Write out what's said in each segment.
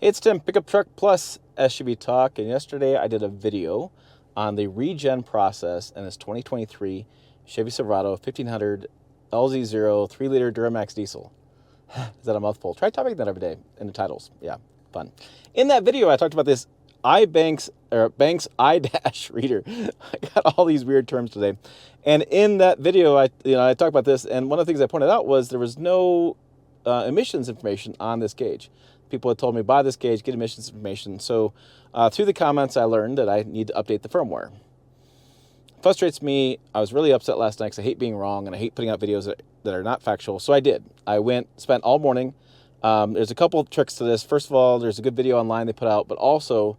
Hey, it's Tim, Pickup Truck Plus SUV Talk, and yesterday I did a video on the regen process in this 2023 Chevy Silverado 1500 LZ0 3-liter Duramax Diesel. Is that a mouthful? Try topping that every day in the titles. Yeah, fun. In that video, I talked about this Banks iDash reader. I got all these weird terms today, and in that video, I talked about this, and one of the things I pointed out was there was no emissions information on this gauge. People had told me, buy this gauge, get emissions information. So through the comments, I learned that I need to update the firmware. Frustrates me. I was really upset last night because I hate being wrong and I hate putting out videos that are not factual. So I did. I spent all morning. There's a couple of tricks to this. First of all, there's a good video online they put out, but also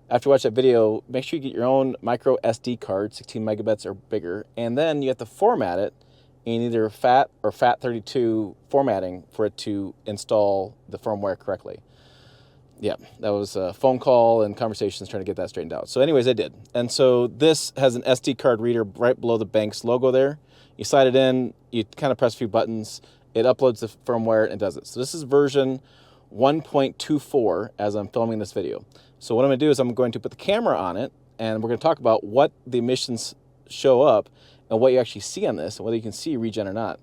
after you watch that video, make sure you get your own micro SD card, 16 megabits or bigger, and then you have to format it in either FAT or FAT32 formatting for it to install the firmware correctly. Yeah, that was a phone call and conversations trying to get that straightened out. So anyways, I did. And so this has an SD card reader right below the Banks logo there. You slide it in, you kind of press a few buttons, it uploads the firmware and does it. So this is version 1.24 as I'm filming this video. So what I'm going to do is I'm going to put the camera on it, and we're going to talk about what the emissions show up and what you actually see on this, and whether you can see regen or not.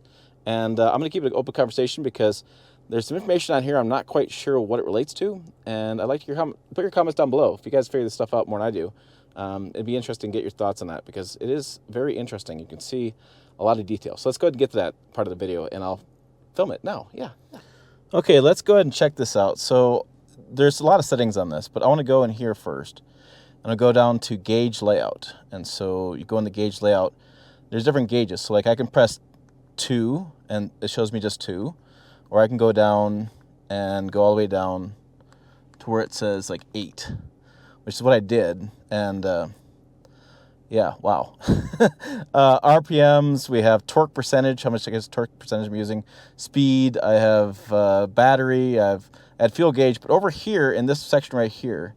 And I'm going to keep it an open conversation because there's some information on here I'm not quite sure what it relates to, and I'd like to put your comments down below. If you guys figure this stuff out more than I do, it'd be interesting to get your thoughts on that because it is very interesting. You can see a lot of detail. So let's go ahead and get to that part of the video, and I'll film it now. Yeah. Okay, let's go ahead and check this out. So there's a lot of settings on this, but I want to go in here first. And I'll go down to gauge layout. And so you go in the gauge layout. There's different gauges. So like I can press 2 and it shows me just 2. Or I can go down and go all the way down to where it says like 8, which is what I did. And yeah, wow. RPMs, we have torque percentage, how much I guess torque percentage I'm using. Speed, I have battery, I've had fuel gauge. But over here in this section right here,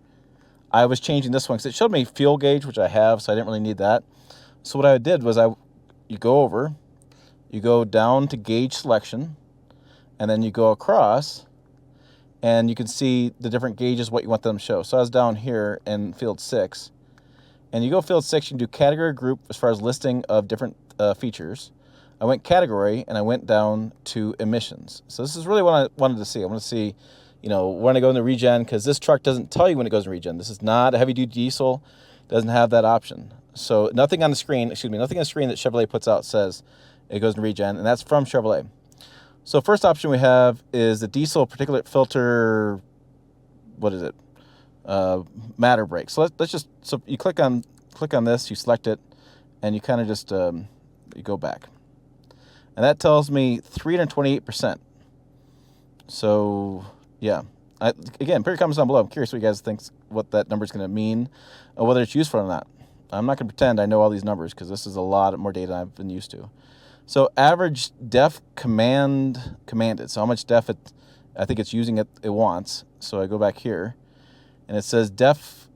I was changing this one because it showed me fuel gauge, which I have, so I didn't really need that. So what I did was you go over, you go down to gauge selection, and then you go across, and you can see the different gauges, what you want them to show. So I was down here in field 6, and you go field 6, you can do category group as far as listing of different features. I went category, and I went down to emissions. So this is really what I wanted to see. I want to see, when I go into regen, because this truck doesn't tell you when it goes in regen. This is not a heavy-duty diesel. It doesn't have that option. So nothing on the screen that Chevrolet puts out says it goes in regen, and that's from Chevrolet. So first option we have is the diesel particulate filter, what is it? Matter brake. So so you click on this, you select it, and you kind of just you go back. And that tells me 328%. So yeah, again, put your comments down below. I'm curious what you guys think, what that number is going to mean, or whether it's useful or not. I'm not going to pretend I know all these numbers because this is a lot more data I've been used to. So average def commanded. So how much def I think it's using it wants. So I go back here, and it says def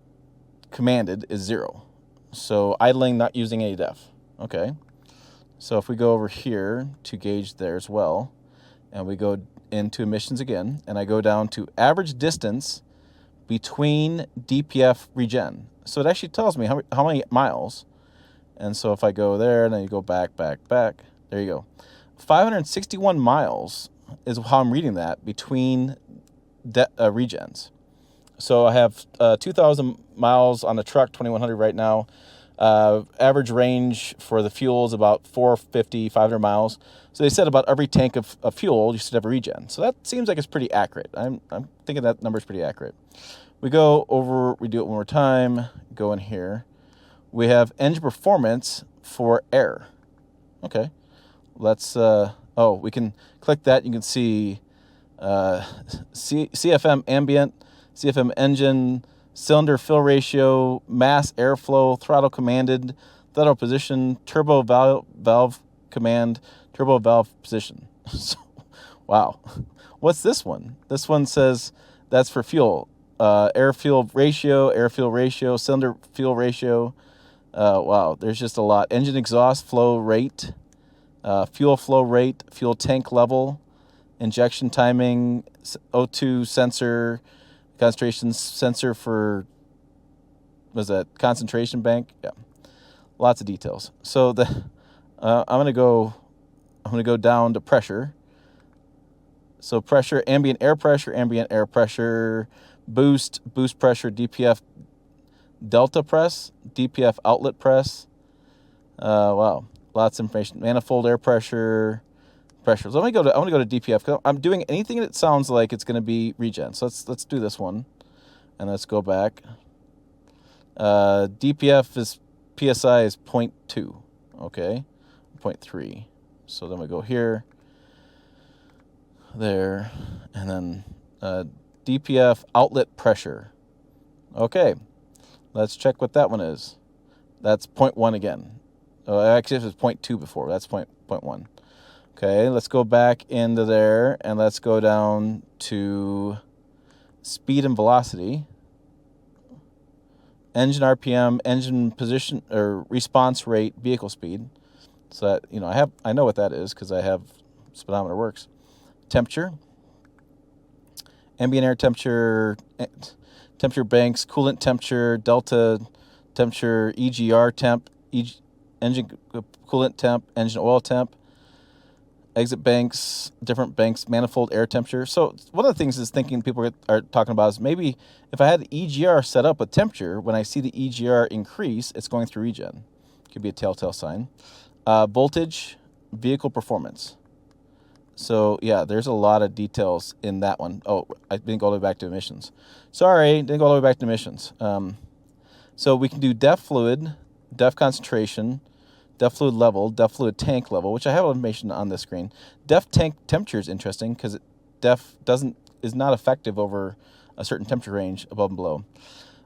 commanded is 0. So idling, not using any def. Okay. So if we go over here to gauge there as well, and we go into emissions again, and I go down to average distance between DPF regen. So it actually tells me how many miles. And so if I go there, and then you go back, there you go. 561 miles is how I'm reading that between regens. So I have 2,000 miles on the truck, 2,100 right now. Average range for the fuel is about 450, 500 miles. So they said about every tank of fuel, you should have a regen. So that seems like it's pretty accurate. I'm thinking that number is pretty accurate. We go over, we do it one more time, go in here. We have engine performance for air. Okay. Let's, we can click that. You can see CFM ambient, CFM engine, cylinder fill ratio, mass airflow, throttle commanded, throttle position, turbo valve command, turbo valve position. So, wow. What's this one? This one says that's for fuel. Air fuel ratio, cylinder fuel ratio. Wow, there's just a lot. Engine exhaust flow rate, fuel flow rate, fuel tank level, injection timing, O2 sensor, Concentration sensor for, was that concentration bank? Yeah, lots of details. So I'm gonna go down to pressure. So pressure, ambient air pressure, boost pressure, DPF delta press, DPF outlet press. Wow, lots of information. Manifold air pressure. So I'm gonna go to DPF. 'Cause I'm doing anything that sounds like it's gonna be regen. So let's do this one, and let's go back. DPF is PSI is 0.2. Okay, 0.3. So then we go here, there, and then DPF outlet pressure. Okay, let's check what that one is. That's 0.1 again. Oh, actually, it was 0.2 before. That's 0.1. Okay, let's go back into there, and let's go down to speed and velocity. Engine RPM, engine position or response rate, vehicle speed. So that, you know, I know what that is because I have speedometer works. Temperature, ambient air temperature, temperature banks, coolant temperature, delta temperature, EGR temp, engine coolant temp, engine oil temp, exit banks, different banks, manifold air temperature. So one of the things is thinking people are talking about is maybe if I had the EGR set up with temperature, when I see the EGR increase, it's going through regen. Could be a telltale sign. Voltage, vehicle performance. So yeah, there's a lot of details in that one. Oh, I didn't go all the way back to emissions. Sorry, didn't go all the way back to emissions. So we can do DEF fluid, DEF concentration, DEF fluid level, DEF fluid tank level, which I have information on this screen. DEF tank temperature is interesting because DEF is not effective over a certain temperature range above and below.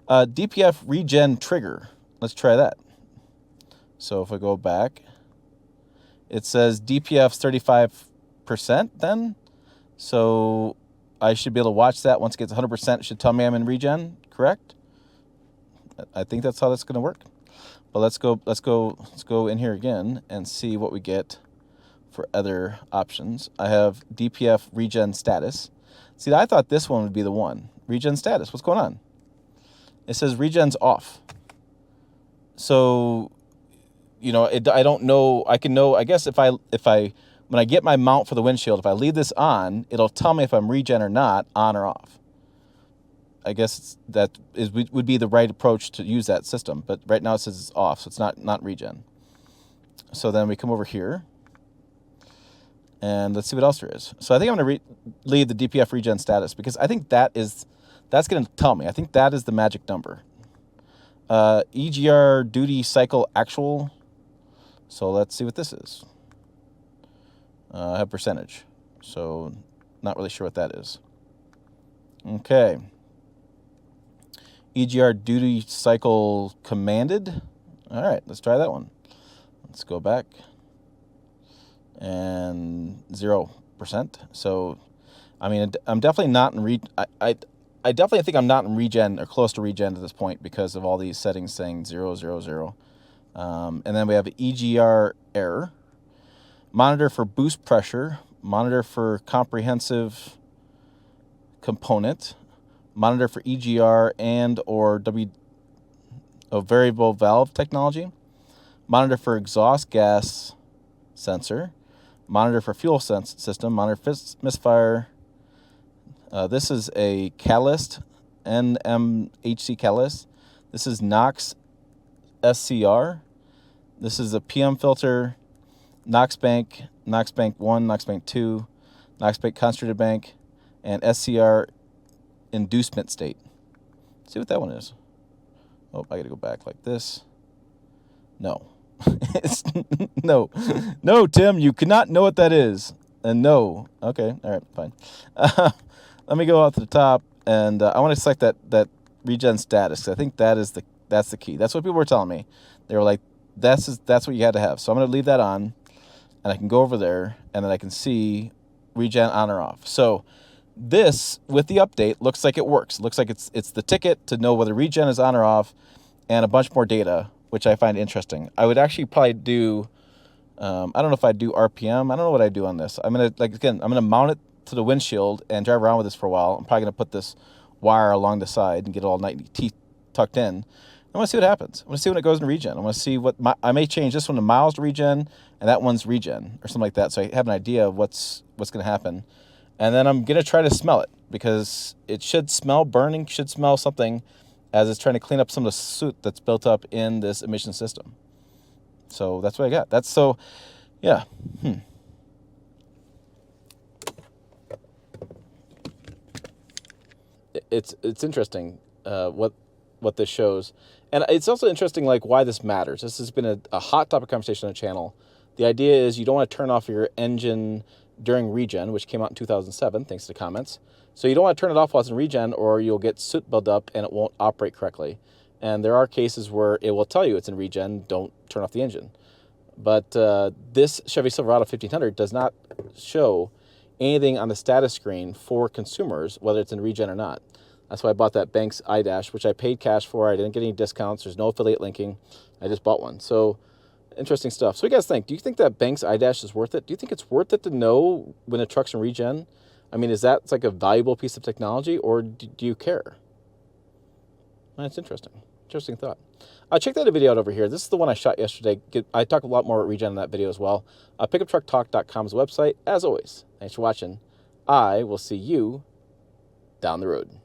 DPF regen trigger. Let's try that. So if I go back, it says DPF's 35% then. So I should be able to watch that. Once it gets 100%, it should tell me I'm in regen, correct? I think that's how that's going to work. But let's go in here again and see what we get for other options. I have DPF regen status. See, I thought this one would be the one. Regen status. What's going on? It says regen's off. So, you know, I don't know. I can know. I guess if I when I get my mount for the windshield, if I leave this on, it'll tell me if I'm regen or not, on or off. I guess would be the right approach to use that system. But right now it says it's off, so it's not regen. So then we come over here, and let's see what else there is. So I think I'm going to leave the DPF regen status because I think that's going to tell me. I think that is the magic number. EGR duty cycle actual. So let's see what this is. I have percentage, so not really sure what that is. Okay. EGR duty cycle commanded. All right, let's try that one. Let's go back. And 0%. So, I mean, I'm definitely not in I definitely think I'm not in regen or close to regen at this point because of all these settings saying 0, 0, 0. And then we have EGR error. Monitor for boost pressure. Monitor for comprehensive component. Monitor for EGR and or variable valve technology. Monitor for exhaust gas sensor. Monitor for fuel system. Monitor misfire. This is a catalyst, NMHC catalyst. This is NOx SCR. This is a PM filter, NOx bank 1, NOx bank 2, NOx bank concentrated bank, and SCR inducement state. Let's see what that one is. Oh, I gotta go back like this. No. No, Tim, you cannot know what that is. And no. Okay, all right, fine. Let me go out to the top, and I want to select that regen status. I think that's the key. That's what people were telling me. They were like, that's what you had to have. So I'm going to leave that on, and I can go over there, and then I can see regen on or off. So this, with the update, looks like it works. It looks like it's the ticket to know whether regen is on or off, and a bunch more data, which I find interesting. I would actually probably do, I don't know if I'd do RPM. I don't know what I'd do on this. I'm going to mount it to the windshield and drive around with this for a while. I'm probably going to put this wire along the side and get it all neatly tucked in. I want to see what happens. I want to see when it goes in regen. I want to see what I may change this one to miles to regen and that one's regen or something like that, so I have an idea of what's going to happen. And then I'm going to try to smell it, because it should smell burning, should smell something, as it's trying to clean up some of the soot that's built up in this emission system. So that's what I got. Yeah. It's interesting what this shows. And it's also interesting, like, why this matters. This has been a hot topic conversation on the channel. The idea is you don't want to turn off your engine during regen, which came out in 2007, thanks to comments. So you don't want to turn it off while it's in regen, or you'll get soot buildup and it won't operate correctly. And there are cases where it will tell you it's in regen, don't turn off the engine. But this Chevy Silverado 1500 does not show anything on the status screen for consumers, whether it's in regen or not. That's why I bought that Banks iDash, which I paid cash for. I didn't get any discounts. There's no affiliate linking. I just bought one. So interesting stuff. So what do you guys think? Do you think that Banks iDash is worth it? Do you think it's worth it to know when a truck's in regen? I mean, is that like a valuable piece of technology, or do you care? Well, it's interesting. Interesting thought. Check that video out over here. This is the one I shot yesterday. I talk a lot more about regen in that video as well. Pickuptrucktalk.com is the website. As always, thanks for watching. I will see you down the road.